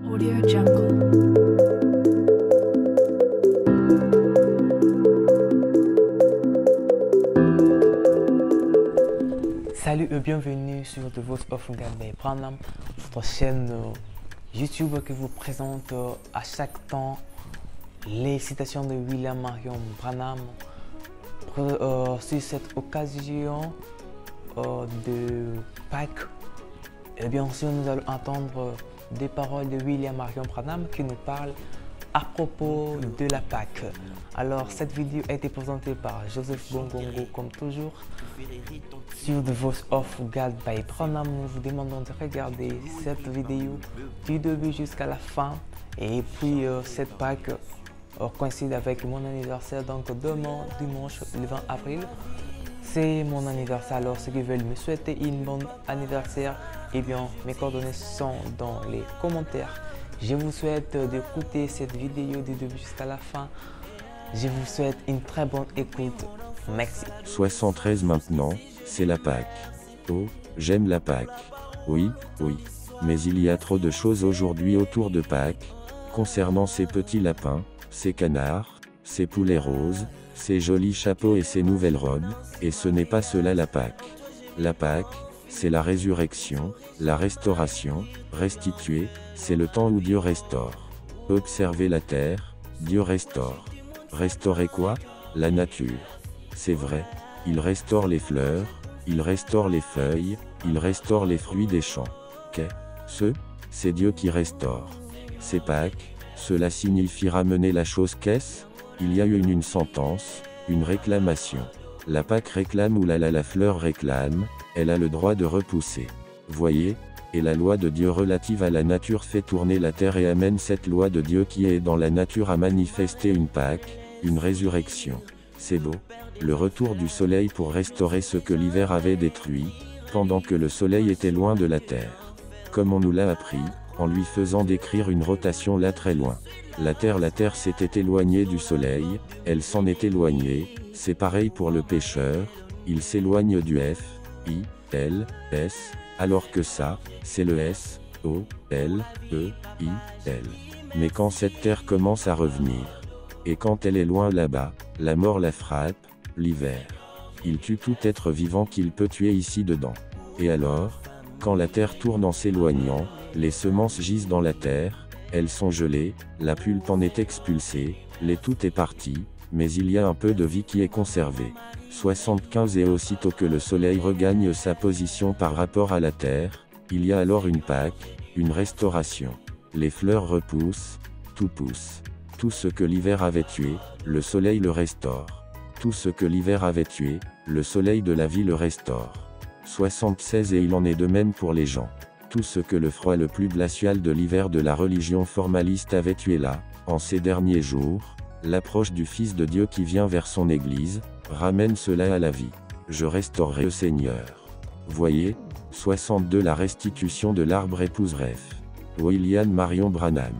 Audio Jungle. Salut et bienvenue sur The Voice of Gad Branham, votre chaîne YouTube qui vous présente à chaque temps les citations de William Marion Branham. Sur cette occasion de Pâques, et bien sûr nous allons entendre des paroles de William Marion Branham qui nous parle à propos de la Pâques. Alors cette vidéo a été présentée par Joseph Bongongo comme toujours. Sur The Voice of God by Branham, nous vous demandons de regarder cette vidéo du début jusqu'à la fin. Et puis cette Pâques coïncide avec mon anniversaire, donc demain dimanche le 20 avril. C'est mon anniversaire, alors ceux qui veulent me souhaiter une bonne anniversaire, eh bien mes coordonnées sont dans les commentaires. Je vous souhaite d'écouter cette vidéo du début jusqu'à la fin. Je vous souhaite une très bonne écoute. Merci. 73 maintenant, c'est la Pâques. Oh, j'aime la Pâques. Oui, oui. Mais il y a trop de choses aujourd'hui autour de Pâques, concernant ces petits lapins, ces canards, ces poulets roses, ces jolis chapeaux et ces nouvelles robes, et ce n'est pas cela la Pâques. La Pâques, c'est la résurrection, la restauration, restituer, c'est le temps où Dieu restaure. Observez la terre, Dieu restaure. Restaurer quoi? La nature. C'est vrai, il restaure les fleurs, il restaure les feuilles, il restaure les fruits des champs. Qu'est-ce? C'est Dieu qui restaure. C'est Pâques, cela signifie ramener la chose qu'est-ce? Il y a eu une sentence, une réclamation. La Pâque réclame ou la fleur réclame, elle a le droit de repousser. Voyez, et la loi de Dieu relative à la nature fait tourner la terre et amène cette loi de Dieu qui est dans la nature à manifester une Pâque, une résurrection. C'est beau. Le retour du soleil pour restaurer ce que l'hiver avait détruit, pendant que le soleil était loin de la terre. Comme on nous l'a appris, en lui faisant décrire une rotation là très loin. La terre s'était éloignée du soleil, elle s'en est éloignée, c'est pareil pour le pécheur, il s'éloigne du F, I, L, S, alors que ça, c'est le S, O, L, E, I, L. Mais quand cette terre commence à revenir, et quand elle est loin là-bas, la mort la frappe, l'hiver. Il tue tout être vivant qu'il peut tuer ici dedans. Et alors, quand la terre tourne en s'éloignant, les semences gisent dans la terre, elles sont gelées, la pulpe en est expulsée, tout est parti, mais il y a un peu de vie qui est conservée. 75 Et aussitôt que le soleil regagne sa position par rapport à la terre, il y a alors une Pâque, une restauration. Les fleurs repoussent, tout pousse. Tout ce que l'hiver avait tué, le soleil le restaure. Tout ce que l'hiver avait tué, le soleil de la vie le restaure. 76 Et il en est de même pour les gens. Tout ce que le froid le plus glacial de l'hiver de la religion formaliste avait tué là, en ces derniers jours, l'approche du Fils de Dieu qui vient vers son Église, ramène cela à la vie. Je restaurerai le Seigneur. Voyez, 62 La restitution de l'arbre épouse Ref. William Marion Branham.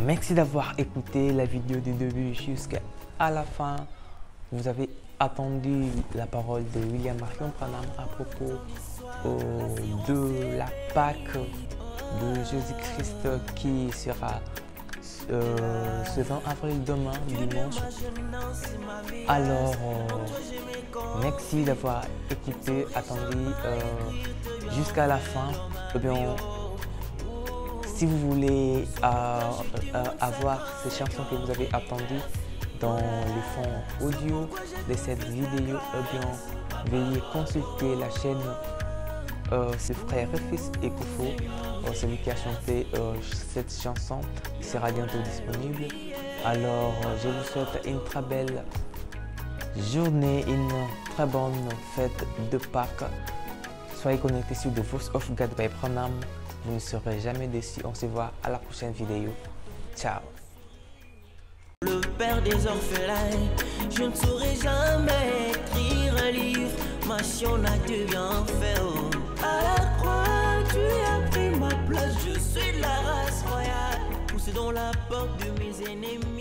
Merci d'avoir écouté la vidéo du début jusqu'à la fin. Vous avez attendu la parole de William Marion Branham à propos de la Pâque de Jésus-Christ qui sera ce 20 avril demain, dimanche. Alors, merci d'avoir écouté, attendu jusqu'à la fin. Eh bien, si vous voulez avoir ces chansons que vous avez attendues dans le fond audio de cette vidéo, eh bien, veuillez consulter la chaîne ce frère et fils Ekofo, celui qui a chanté cette chanson, qui sera bientôt disponible. Alors, je vous souhaite une très belle journée, une très bonne fête de Pâques. Soyez connectés sur The Voice of God by Branham. Vous ne serez jamais déçus. On se voit à la prochaine vidéo. Ciao. Le père des orphelins, je ne saurais jamais écrire un livre. Ma sion a dû bien faire. À la croix, tu as pris ma place. Je suis de la race royale, poussé dans la porte de mes ennemis.